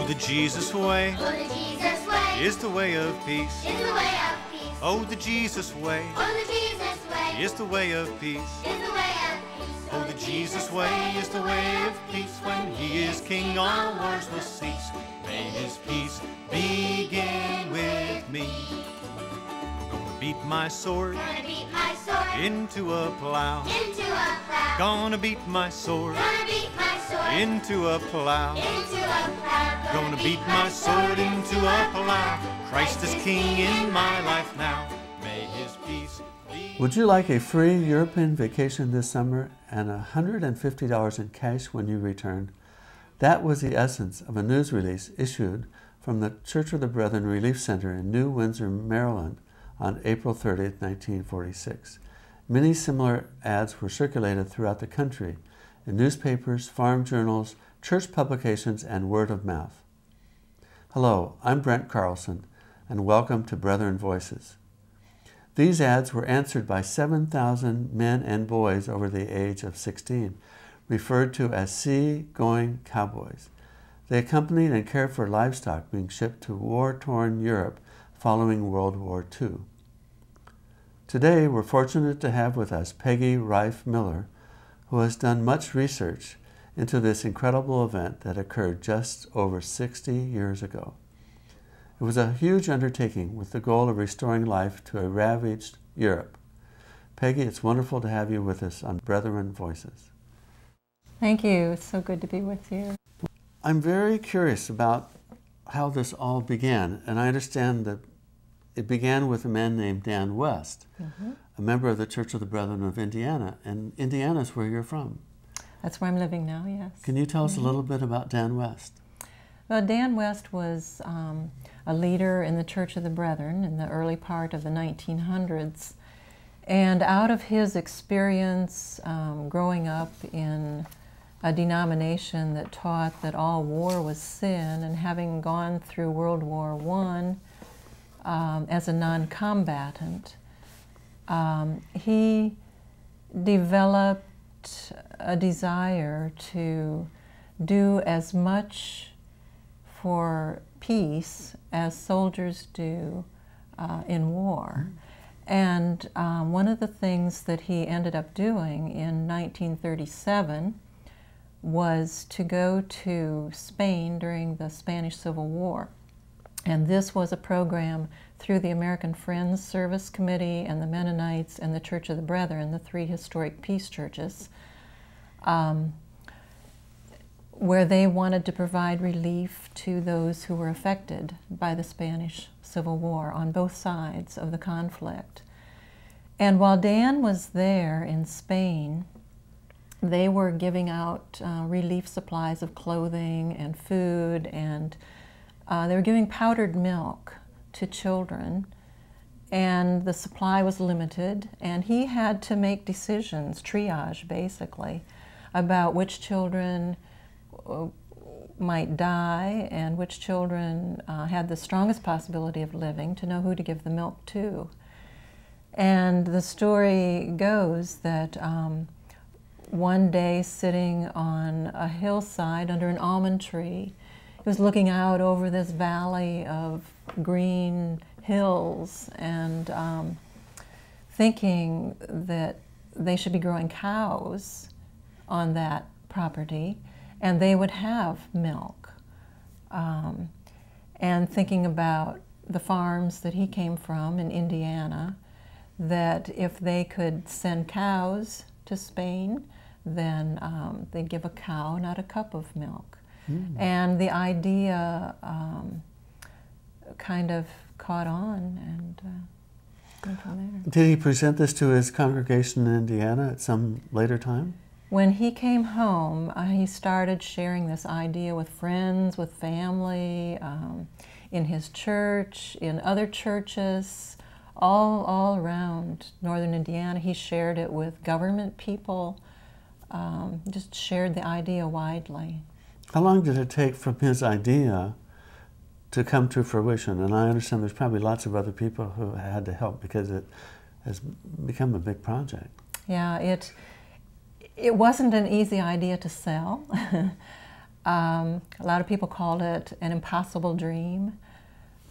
the Jesus way, Oh, the Jesus way is the way of peace. is the way of peace. Oh, the Jesus way, Oh, the Jesus way is the way of peace. is the way of peace. Oh, the Jesus way is the way of peace. When he is king, all wars will cease. May his peace begin with me. Gonna beat my sword Gonna beat my sword into a plow. into a plow. Gonna beat my sword Gonna beat my sword into a plow. into a plow. Gonna beat my sword into a plow. Christ is king in my life now. May his peace be. Would you like a free European vacation this summer and $150 in cash when you return? That was the essence of a news release issued from the Church of the Brethren Relief Center in New Windsor, Maryland on April 30th, 1946. Many similar ads were circulated throughout the country in newspapers, farm journals, church publications, and word of mouth. Hello, I'm Brent Carlson, and welcome to Brethren Voices. These ads were answered by 7,000 men and boys over the age of 16, referred to as Seagoing Cowboys. They accompanied and cared for livestock being shipped to war-torn Europe following World War II. Today, we're fortunate to have with us Peggy Reiff Miller, who has done much research into this incredible event that occurred just over 60 years ago. It was a huge undertaking with the goal of restoring life to a ravaged Europe. Peggy, it's wonderful to have you with us on Brethren Voices. Thank you. It's so good to be with you. I'm very curious about how this all began, and I understand that it began with a man named Dan West, a member of the Church of the Brethren of Indiana, and Indiana is where you're from. That's where I'm living now, yes. Can you tell us a little bit about Dan West? Well, Dan West was a leader in the Church of the Brethren in the early part of the 1900s. And out of his experience growing up in a denomination that taught that all war was sin, and having gone through World War I as a non-combatant, he developed a desire to do as much for peace as soldiers do in war. And one of the things that he ended up doing in 1937 was to go to Spain during the Spanish Civil War. And this was a program through the American Friends Service Committee and the Mennonites and the Church of the Brethren, the three historic peace churches, where they wanted to provide relief to those who were affected by the Spanish Civil War on both sides of the conflict. And while Dan was there in Spain, they were giving out relief supplies of clothing and food, and they were giving powdered milk to children, and the supply was limited, and he had to make decisions, triage basically, about which children might die and which children had the strongest possibility of living, to know who to give the milk to. And the story goes that one day, sitting on a hillside under an almond tree, he was looking out over this valley of green hills and thinking that they should be growing cows on that property, and they would have milk. And thinking about the farms that he came from in Indiana, that if they could send cows to Spain, then they'd give a cow, not a cup of milk. And the idea kind of caught on and went from there. Did he present this to his congregation in Indiana at some later time? When he came home, he started sharing this idea with friends, with family, in his church, in other churches, all around northern Indiana. He shared it with government people, just shared the idea widely. How long did it take from his idea to come to fruition? And I understand there's probably lots of other people who had to help because it has become a big project. Yeah, it wasn't an easy idea to sell. A lot of people called it an impossible dream,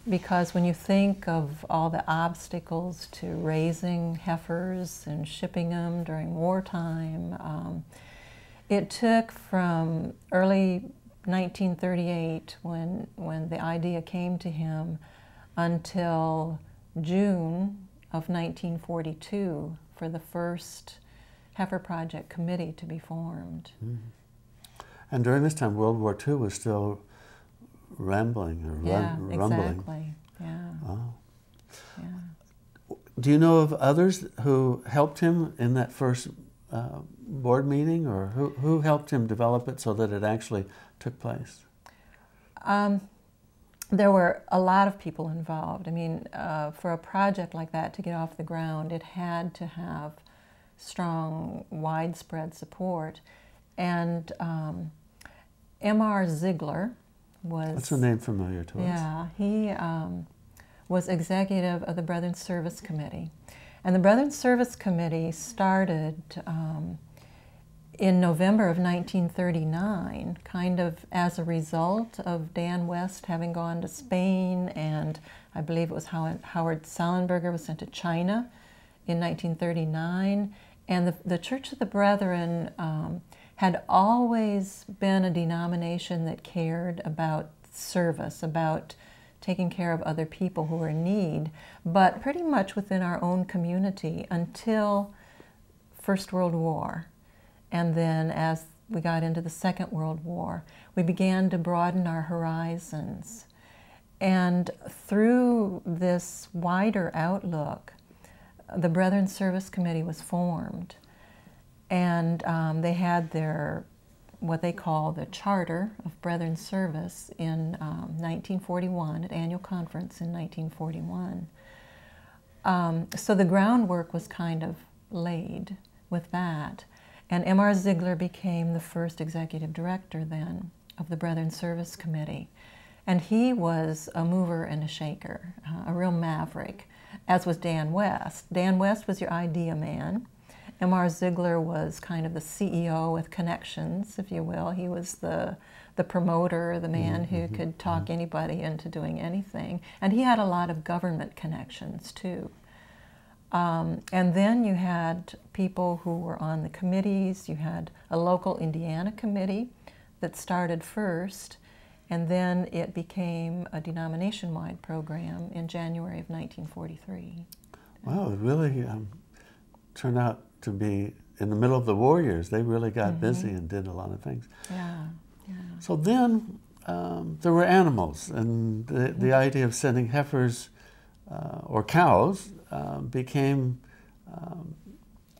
because when you think of all the obstacles to raising heifers and shipping them during wartime, it took from early 1938, when the idea came to him, until June of 1942 for the first Heifer Project Committee to be formed. Mm. And during this time, World War II was still rambling or rumbling. Exactly. Yeah. Oh. Yeah. Do you know of others who helped him in that first board meeting, or who helped him develop it so that it actually took place? There were a lot of people involved. I mean, for a project like that to get off the ground, it had to have strong, widespread support. And M.R. Ziegler was... That's a name familiar to us. Yeah, he was executive of the Brethren Service Committee. And the Brethren Service Committee started in November of 1939, kind of as a result of Dan West having gone to Spain, and I believe it was Howard Sallenberger was sent to China in 1939. And the Church of the Brethren had always been a denomination that cared about service, about taking care of other people who were in need, but pretty much within our own community until First World War. And then as we got into the Second World War, we began to broaden our horizons. And through this wider outlook, the Brethren Service Committee was formed. And they had their, what they call the Charter of Brethren Service in 1941, at annual conference in 1941. So the groundwork was kind of laid with that. And M.R. Ziegler became the first executive director then of the Brethren Service Committee. And he was a mover and a shaker, a real maverick, as was Dan West. Dan West was your idea man. M.R. Ziegler was kind of the CEO with connections, if you will. He was the promoter, the man who could talk anybody into doing anything. And he had a lot of government connections, too. And then you had people who were on the committees. You had a local Indiana committee that started first, and then it became a denomination-wide program in January of 1943. Wow, it really turned out to be in the middle of the war years. They really got busy and did a lot of things. Yeah, yeah. So then there were animals, and the idea of sending heifers or cows became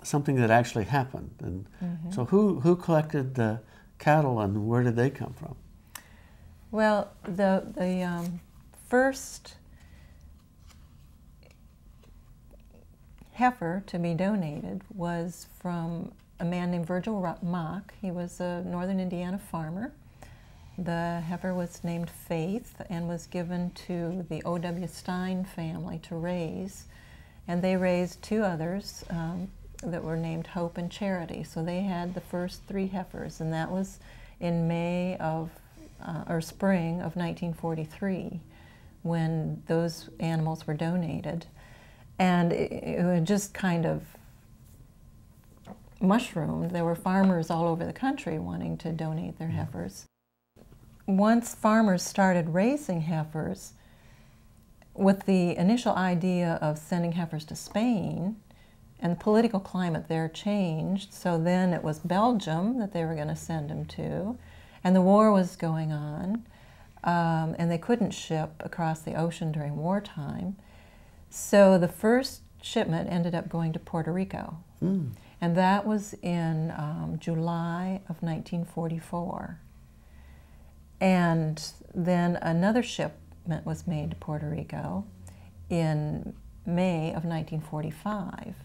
something that actually happened. And so who collected the cattle, and where did they come from? Well, the first heifer to be donated was from a man named Virgil Mock. He was a northern Indiana farmer. The heifer was named Faith and was given to the O.W. Stein family to raise. And they raised two others that were named Hope and Charity. So they had the first three heifers, and that was in May of, or spring of 1943, when those animals were donated. And it just kind of mushroomed. There were farmers all over the country wanting to donate their heifers. Once farmers started raising heifers, with the initial idea of sending heifers to Spain, and the political climate there changed, so then it was Belgium that they were going to send them to, and the war was going on, and they couldn't ship across the ocean during wartime. So the first shipment ended up going to Puerto Rico, and that was in July of 1944. And then another shipment was made to Puerto Rico in May of 1945.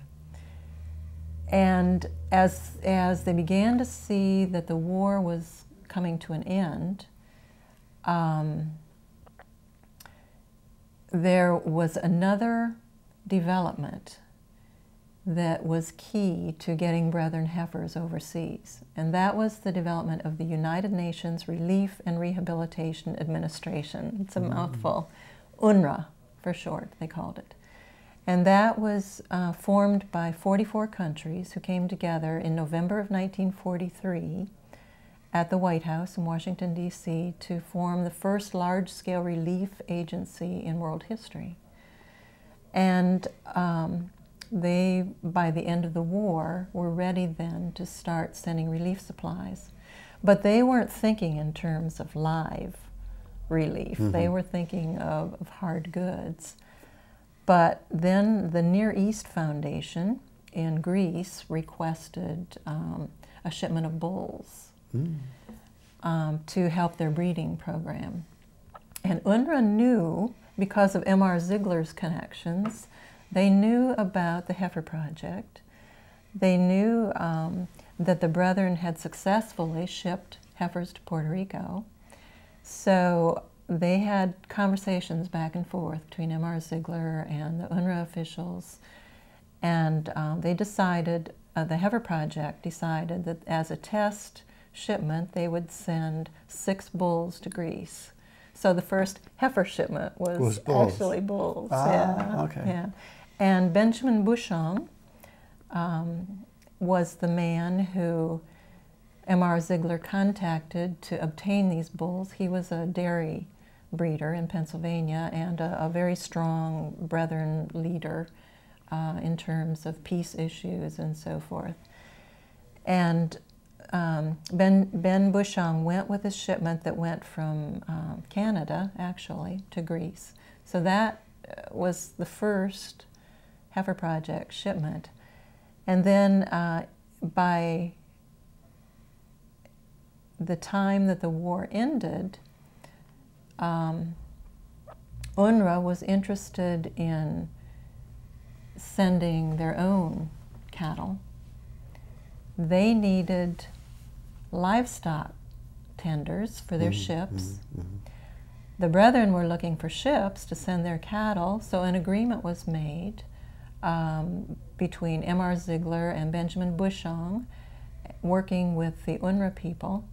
And as they began to see that the war was coming to an end, there was another development that was key to getting brethren heifers overseas. And that was the development of the United Nations Relief and Rehabilitation Administration. It's a mouthful. UNRWA, for short, they called it. And that was formed by 44 countries who came together in November of 1943 at the White House in Washington, D.C. to form the first large-scale relief agency in world history. And they, by the end of the war, were ready then to start sending relief supplies. But they weren't thinking in terms of live relief. They were thinking of hard goods. But then the Near East Foundation in Greece requested a shipment of bulls to help their breeding program. And UNRWA knew, because of M.R. Ziegler's connections, they knew about the Heifer Project. They knew that the Brethren had successfully shipped heifers to Puerto Rico. So they had conversations back and forth between M.R. Ziegler and the UNRWA officials, and they decided, the Heifer Project decided that as a test shipment they would send 6 bulls to Greece. So the first heifer shipment was bulls. actually bulls. Okay. Yeah. And Benjamin Bouchon was the man who M.R. Ziegler contacted to obtain these bulls. He was a dairy breeder in Pennsylvania and a very strong Brethren leader in terms of peace issues and so forth. And Ben Bouchon went with a shipment that went from Canada, actually, to Greece. So that was the first Heifer Project shipment. And then by the time that the war ended, UNRWA was interested in sending their own cattle. They needed livestock tenders for their ships. The Brethren were looking for ships to send their cattle, so an agreement was made between M.R. Ziegler and Benjamin Bouchon, working with the UNRWA people,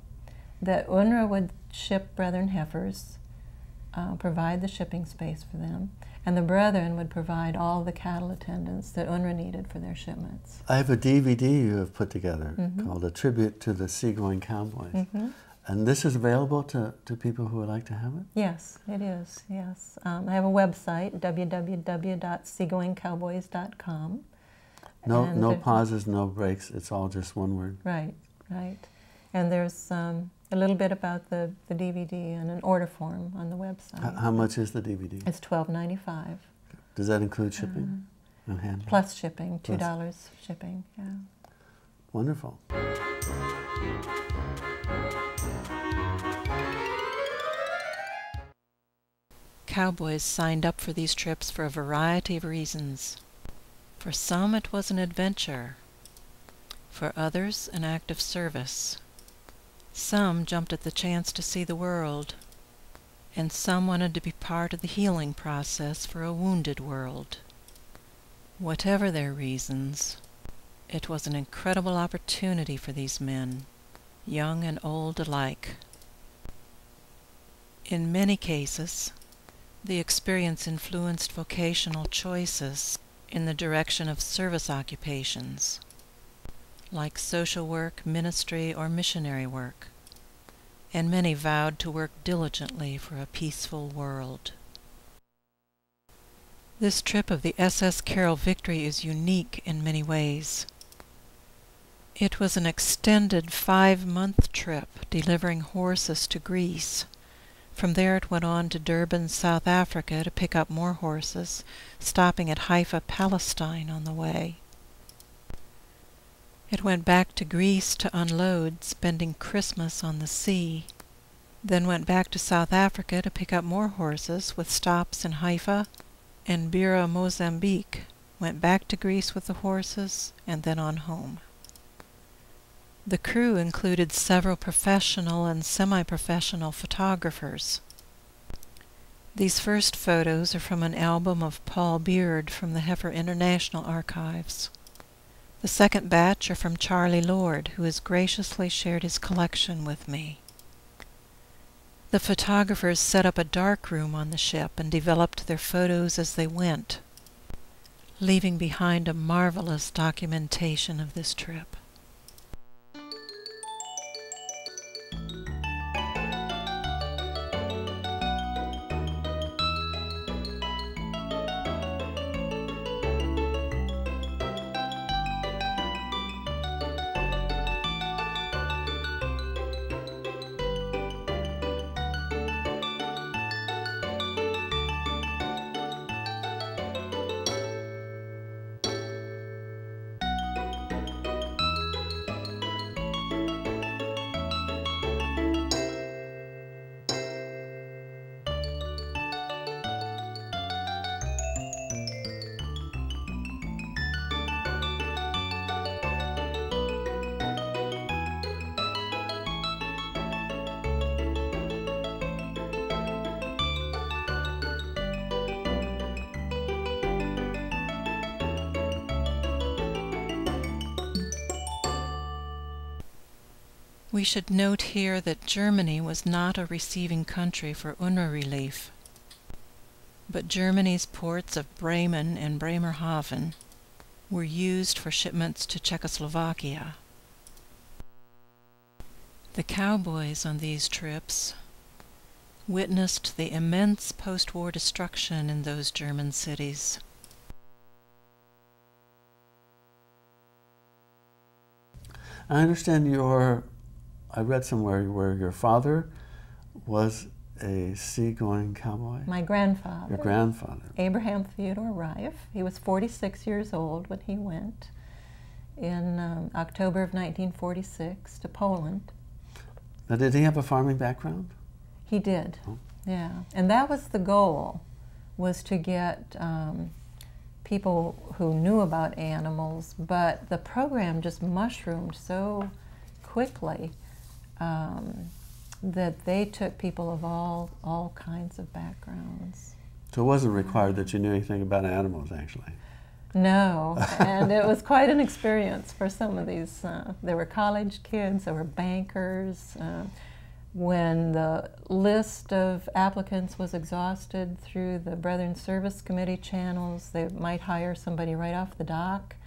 that UNRWA would ship Brethren heifers, provide the shipping space for them, and the Brethren would provide all the cattle attendants that UNRWA needed for their shipments. I have a DVD you have put together called A Tribute to the Seagoing Cowboys. And this is available to people who would like to have it? Yes, it is, yes. I have a website, www.seagoingcowboys.com. No pauses, no breaks, it's all just one word. Right, right. And there's a little bit about the DVD and an order form on the website. How much is the DVD? It's $12.95. Does that include shipping and handling? Plus shipping, $2 shipping, yeah. Wonderful. Cowboys signed up for these trips for a variety of reasons. For some it was an adventure. For others, an act of service. Some jumped at the chance to see the world, and some wanted to be part of the healing process for a wounded world. Whatever their reasons, it was an incredible opportunity for these men, young and old alike. In many cases, the experience influenced vocational choices in the direction of service occupations, like social work, ministry, or missionary work, and many vowed to work diligently for a peaceful world. This trip of the SS Carroll Victory is unique in many ways. It was an extended 5-month trip delivering horses to Greece. From there it went on to Durban, South Africa to pick up more horses, stopping at Haifa, Palestine on the way. It went back to Greece to unload, spending Christmas on the sea. Then went back to South Africa to pick up more horses with stops in Haifa and Beira, Mozambique. Went back to Greece with the horses and then on home. The crew included several professional and semi-professional photographers. These first photos are from an album of Paul Beard from the Heifer International archives. The second batch are from Charlie Lord, who has graciously shared his collection with me. The photographers set up a darkroom on the ship and developed their photos as they went, leaving behind a marvelous documentation of this trip. We should note here that Germany was not a receiving country for UNRWA relief, but Germany's ports of Bremen and Bremerhaven were used for shipments to Czechoslovakia. The cowboys on these trips witnessed the immense post-war destruction in those German cities. I understand I read somewhere where your father was a seagoing cowboy. My grandfather. Your grandfather. Abraham Theodore Reiff. He was 46 years old when he went in October of 1946 to Poland. Now, did he have a farming background? He did, Oh. yeah. And that was the goal, was to get people who knew about animals, but the program just mushroomed so quickly that they took people of all kinds of backgrounds. So it wasn't required that you knew anything about animals, actually. No, and it was quite an experience for some of these. There were college kids, there were bankers. When the list of applicants was exhausted through the Brethren Service Committee channels, they might hire somebody right off the dock.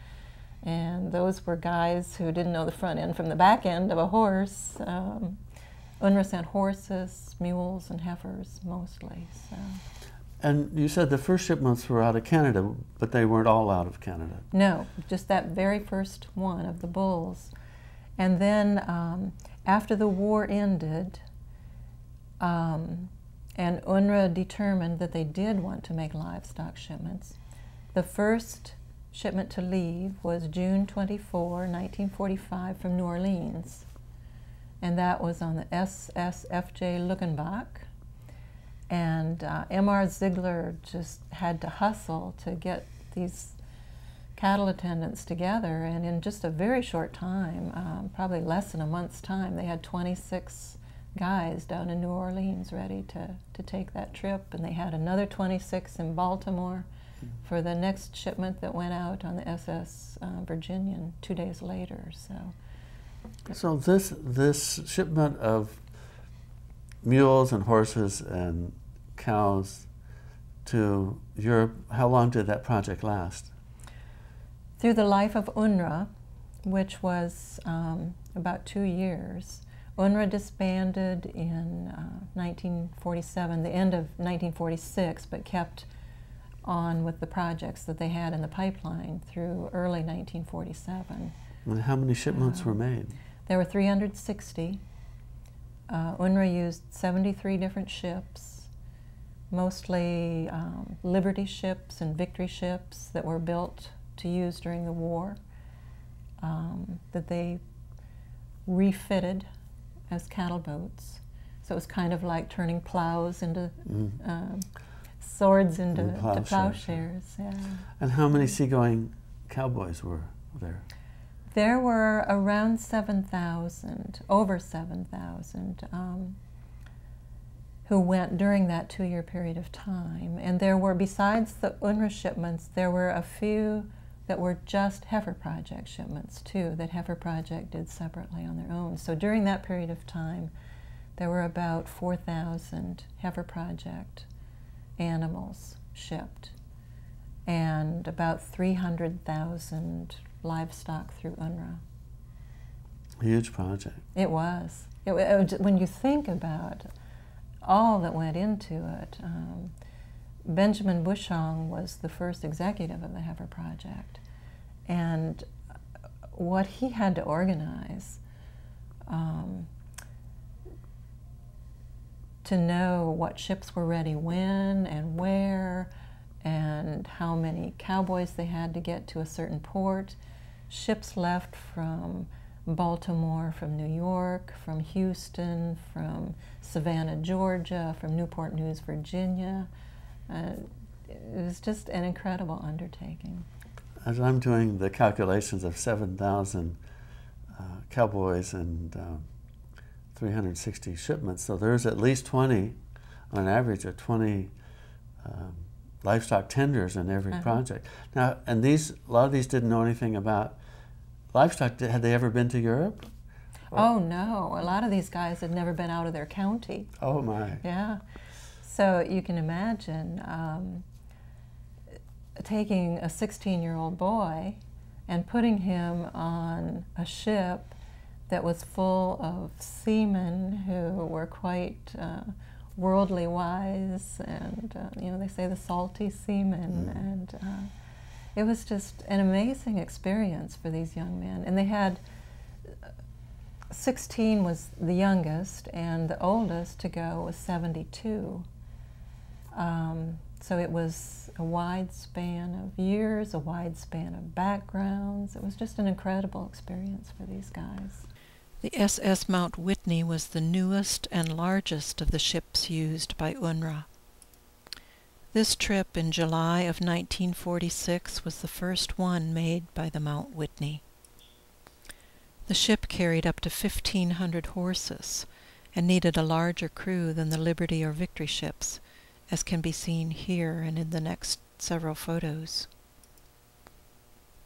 And those were guys who didn't know the front end from the back end of a horse. UNRWA sent horses, mules, and heifers mostly. So. And you said the first shipments were out of Canada, but they weren't all out of Canada. No, just that very first one of the bulls. And then after the war ended, and UNRWA determined that they did want to make livestock shipments, the first shipment to leave was June 24, 1945 from New Orleans. And that was on the SSFJ Luckenbach. And M.R. Ziegler just had to hustle to get these cattle attendants together, and in just a very short time, probably less than a month's time, they had 26 guys down in New Orleans ready to take that trip, and they had another 26 in Baltimore for the next shipment that went out on the SS Virginian 2 days later. So this shipment of mules and horses and cows to Europe, how long did that project last? Through the life of UNRWA, which was about 2 years, UNRWA disbanded in 1947, the end of 1946, but kept on with the projects that they had in the pipeline through early 1947. And how many shipments were made? There were 360. UNRWA used 73 different ships, mostly Liberty ships and Victory ships that were built to use during the war, that they refitted as cattle boats. So it was kind of like turning plows into swords into plowshares. Yeah. And how many seagoing cowboys were there? There were around 7,000, over 7,000, who went during that 2-year period of time. And there were, besides the UNRWA shipments, there were a few that were just Heifer Project shipments too, that Heifer Project did separately on their own. So during that period of time, there were about 4,000 Heifer Project animals shipped, and about 300,000 livestock through UNRWA. A huge project. It was. When you think about all that went into it, Benjamin Bushong was the first executive of the Heifer Project, and what he had to organize to know what ships were ready when and where, and how many cowboys they had to get to a certain port. Ships left from Baltimore, from New York, from Houston, from Savannah, Georgia, from Newport News, Virginia. It was just an incredible undertaking. As I'm doing the calculations of 7,000 cowboys and 360 shipments, so there's at least 20, on an average of 20 livestock tenders in every project. Now, and a lot of these didn't know anything about livestock. Had they ever been to Europe? Oh no, a lot of these guys had never been out of their county. Oh my. Yeah. So you can imagine taking a 16-year-old boy and putting him on a ship that was full of seamen who were quite worldly wise, and you know, they say the salty seamen, and it was just an amazing experience for these young men. And they had 16 was the youngest, and the oldest to go was 72. So it was a wide span of years, a wide span of backgrounds. It was just an incredible experience for these guys. The SS Mount Whitney was the newest and largest of the ships used by UNRWA. This trip in July of 1946 was the first one made by the Mount Whitney. The ship carried up to 1,500 horses and needed a larger crew than the Liberty or Victory ships, as can be seen here and in the next several photos.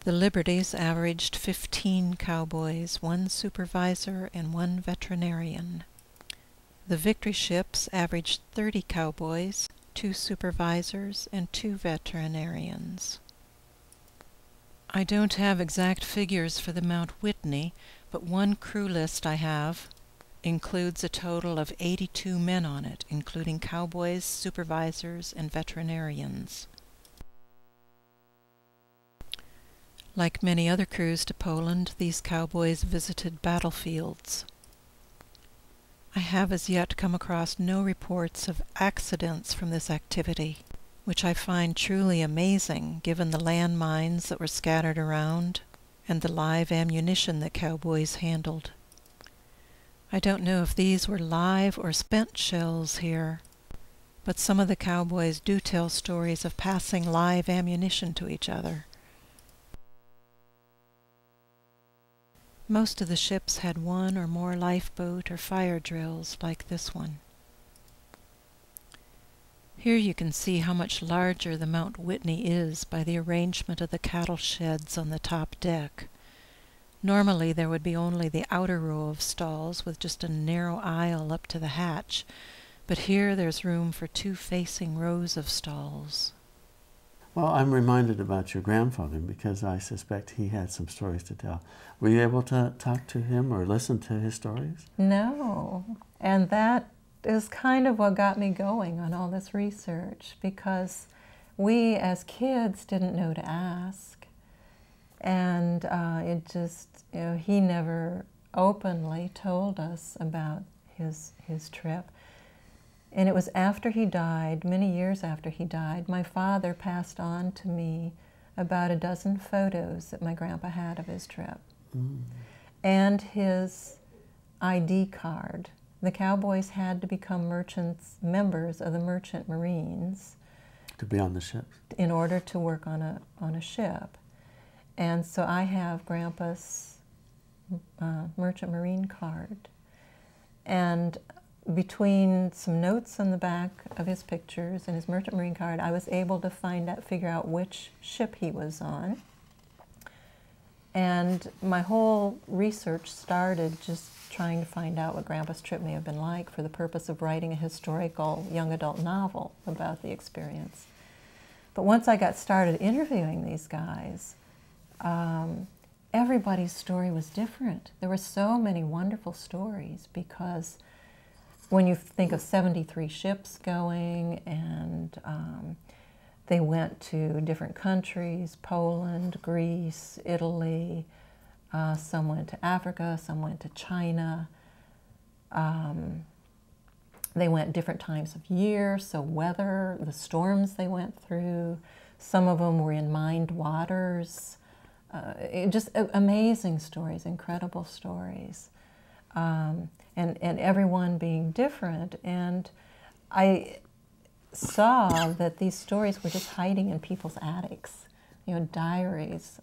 The Liberties averaged 15 cowboys, 1 supervisor, and 1 veterinarian. The Victory ships averaged 30 cowboys, 2 supervisors, and 2 veterinarians. I don't have exact figures for the Mount Whitney, but one crew list I have includes a total of 82 men on it, including cowboys, supervisors, and veterinarians. Like many other crews to Poland, these cowboys visited battlefields. I have as yet come across no reports of accidents from this activity, which I find truly amazing given the landmines that were scattered around and the live ammunition that cowboys handled. I don't know if these were live or spent shells here, but some of the cowboys do tell stories of passing live ammunition to each other. Most of the ships had 1 or more lifeboat or fire drills like this one. Here you can see how much larger the Mount Whitney is by the arrangement of the cattle sheds on the top deck. Normally there would be only the outer row of stalls with just a narrow aisle up to the hatch, but here there's room for 2 facing rows of stalls. Well, I'm reminded about your grandfather because I suspect he had some stories to tell. Were you able to talk to him or listen to his stories? No, and that is kind of what got me going on all this research, because we as kids didn't know to ask, and it just, you know, he never openly told us about his trip. And it was after he died, many years after he died, my father passed on to me about a dozen photos that my grandpa had of his trip. And his ID card. The cowboys had to become members of the Merchant Marines. To be on the ship? In order to work on a ship. And so I have Grandpa's Merchant Marine card. And between some notes on the back of his pictures and his Merchant Marine card, I was able to figure out which ship he was on. And my whole research started just trying to find out what Grandpa's trip may have been like for the purpose of writing a historical young adult novel about the experience. But once I got started interviewing these guys, everybody's story was different. There were so many wonderful stories because when you think of 73 ships going and they went to different countries, Poland, Greece, Italy, some went to Africa, some went to China. They went different times of year, so weather, the storms they went through. Some of them were in mined waters. Just amazing stories, incredible stories. And everyone being different. And I saw that these stories were just hiding in people's attics, diaries,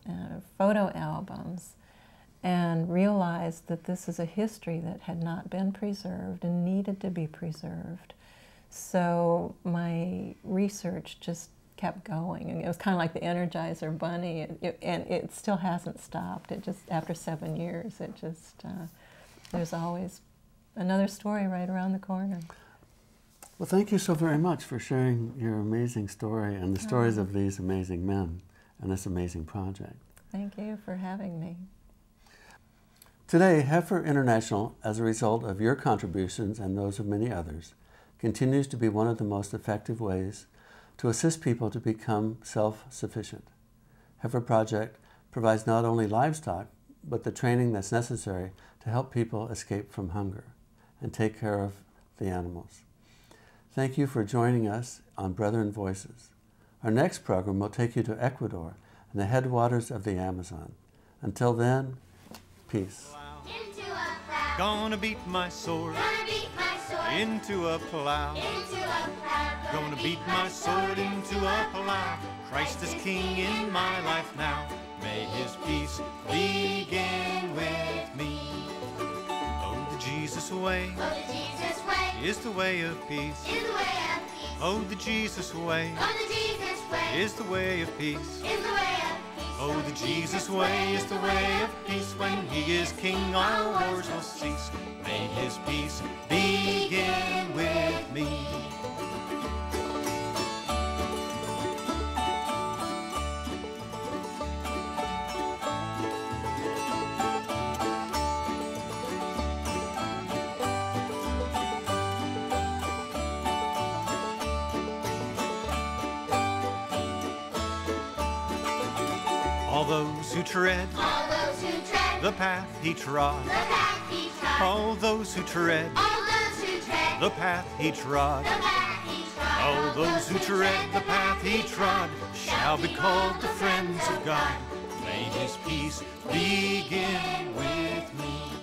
photo albums, and realized that this is a history that had not been preserved and needed to be preserved. So my research just kept going, and it was kind of like the Energizer Bunny, and it still hasn't stopped. It just, after 7 years, it just, there's always another story right around the corner. Well, thank you so very much for sharing your amazing story and the stories of these amazing men and this amazing project. Thank you for having me. Today, Heifer International, as a result of your contributions and those of many others, continues to be one of the most effective ways to assist people to become self-sufficient. Heifer Project provides not only livestock, but the training that's necessary to help people escape from hunger and take care of the animals. Thank you for joining us on Brethren Voices. Our next program will take you to Ecuador and the headwaters of the Amazon. Until then, peace. Into a plow. Gonna beat my sword Gonna beat my sword. into a plow. Into a plow. Gonna beat my sword into a plow. Christ is king in my life now. May his peace begin with me. Oh, the Jesus way Oh, the Jesus way is the way of peace. is the way of peace. Oh, the Jesus way Oh, the Jesus way is the way of peace. is the way of peace. Oh, the Jesus way is the way of peace. When he is king, our wars will cease. May his peace begin with me. All those who tread All those who tread the path he trod, the path he trod. all those who tread All those who tread the path he trod, the path he trod. all those who tread the path he trod shall be called the friends of God. May his peace begin with me.